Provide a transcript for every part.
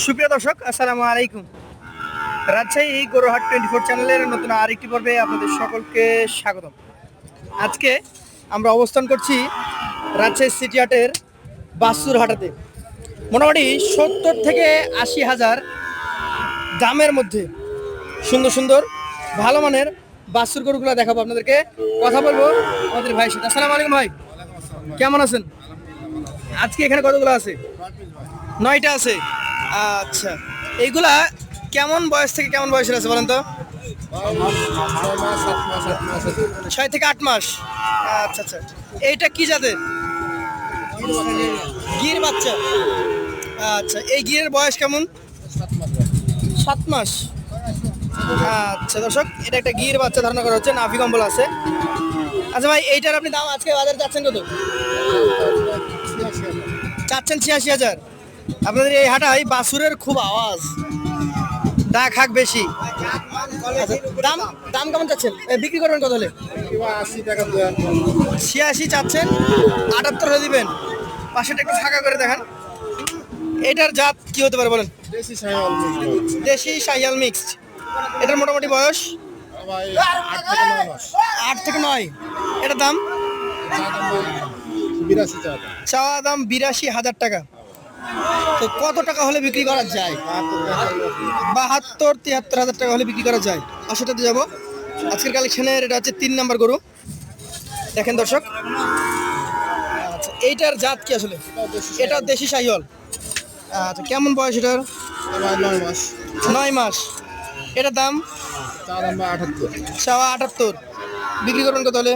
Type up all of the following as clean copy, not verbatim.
সুপ্রিয় দর্শক, আসসালামু আলাইকুম। রাজশাহী গরুহাট 24 চ্যানেলের নতুন আরেকটি পর্বে আপনাদের সকলকে স্বাগতম। আজকে আমরা অবস্থান করছি রাজশাহী সিটি হাটের বাছুর হাটাতে। মোটামুটি 70 থেকে 80,000 দামের মধ্যে সুন্দর সুন্দর ভালো মানের বাছুর গরুগুলো দেখাবো আপনাদেরকে। কথা বলবো আমাদের ভাইয়ের সাথে। আসসালামু আলাইকুম ভাই, কেমন আছেন? আজকে এখানে কতগুলো আছে? 9টা আছে। আচ্ছা, এইগুলা কেমন বয়স থেকে কেমন বয়সের আছে বলেন তো? 6 থেকে 8 মাস। আচ্ছা আচ্ছা, এইটা কি জাতের? গির বাচ্চা। আচ্ছা, এই গিরের বয়স কেমন? 7 মাস। আচ্ছা দর্শক, এটা একটা গির বাচ্চা ধারণা করা হচ্ছে, নাভি কম্বল আছে। আচ্ছা ভাই, এইটার আপনি দাম আজকে বাজারে যাচ্ছেন কত? চাচ্ছেন 86,000। আপনাদের এই হাটায় বাছুরের খুব আওয়াজ, ডাক হাক বেশি। আচ্ছা, দাম দাম কেমন চাচ্ছেন? বিক্রি করবেন কত হলে? 86 চাচ্ছেন, 78 হলে দিবেন। পাশেটা একটু ফাঁকা করে দেখান। এটার জাত কি হতে পারে বলেন? দেশি শাহিয়াল মিক্সড। এটার মোটামুটি বয়স 8 থেকে 9। এটার দাম চাওয়া দাম 82,000 টাকা। তো কত টাকা হলে বিক্রি করা যায়? 72-73 হাজার টাকা হলে বিক্রি করা যায়। আশাটাতে যাবো। আজকের কালেকশনের এটা হচ্ছে 3 নাম্বার গরু। দেখেন দর্শক, আচ্ছা এইটার জাত কি আসলে? এটা দেশি শাহিওয়াল। আচ্ছা, কেমন বয়স এটার? 9 মাস। এটার দাম চাওয়া 78। বিক্রি করবেন কত হলে?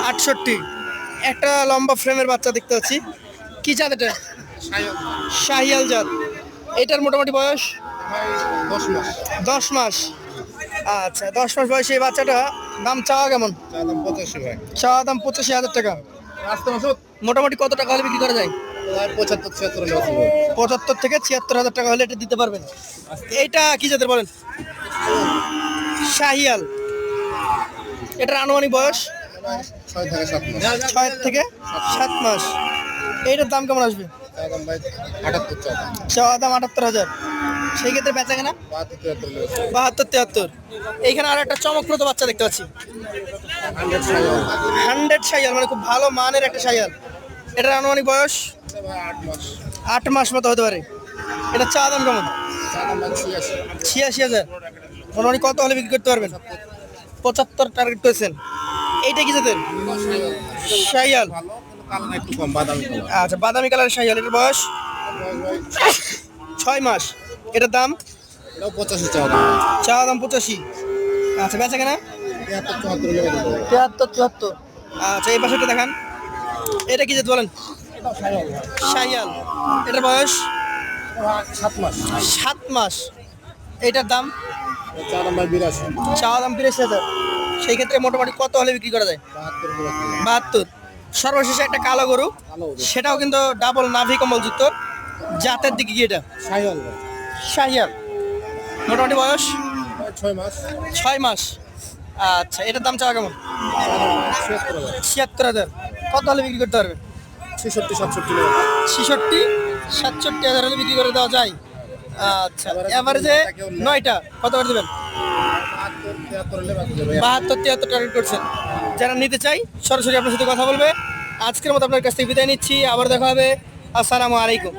68। একটা লম্বা ফ্রেমের বাচ্চা দেখতে পাচ্ছি। কি জাত এটা? শাহিয়াল জাত। এটার মোটামুটি বয়স 10 মাস। আচ্ছা, 10 মাস বয়সে এই বাচ্চাটা দাম চাওয়া কেমন? চাওয়া দাম 85,000 টাকা। মোটামুটি কত টাকা হলে বিক্রি করা যায়? 75 থেকে 76,000 টাকা হলে এটা দিতে পারবেন। এইটা কি জাতের বলেন? শাহিয়াল। এটার আনুমানিক বয়স 6 থেকে 7 মাস। এইটার দাম কেমন আসবে? চাওয়া দাম 78,000। সেই ক্ষেত্রে বেচা কেনা 72-73। এইখানে আর একটা চমকপ্রদ বাচ্চা দেখতে পাচ্ছি, 100 শাহিয়াল, মানে খুব ভালো মানের একটা শাহিয়াল। এটার আনুমানিক বয়স 8 মাস মতো হতে পারে। এটা চাওয়া দাম কেমন? 86,000। মোটামুটি কত হলে বিক্রি করতে পারবেন? 75 টার্গেট করেছেন। এইটা কি জাতের? শাহিয়াল। আচ্ছা, বাদামি কালারের শাহিয়াল। এটার বয়স 6 মাস। এটার দাম চাওয়া দাম 85। আচ্ছা, বেচা কেনা 73-74। আচ্ছা, এই পাশেটা দেখান। এটা কি জাত বলেন? শাহিয়াল। এটার বয়স 7 মাস। এইটার দাম চাওয়া দাম 82,000। সেই ক্ষেত্রে মোটামুটি কত হলে বিক্রি করা যায়? 72। সর্বশেষে একটা কালো গরু, সেটাও কিন্তু ডাবল নাভি কম্বল যুক্ত। জাতের দিকে কি এটা? শাহিয়াল। মোটামুটি বয়স 6 মাস। আচ্ছা, এটার দাম চাওয়া কেমন? 76,000। কত হলে বিক্রি করতে পারবে? 66-67 হলে বিক্রি করে দেওয়া যায়। আচ্ছা, এভারেজে 9টা কত করে দেবেন? 72-73 টার্গেট করছেন। যারা নিতে চাই সরাসরি আপনার সাথে কথা বলবে। আজকের মতো আপনার কাছ থেকে বিদায় নিচ্ছি, আবার দেখা হবে। আসসালামু আলাইকুম।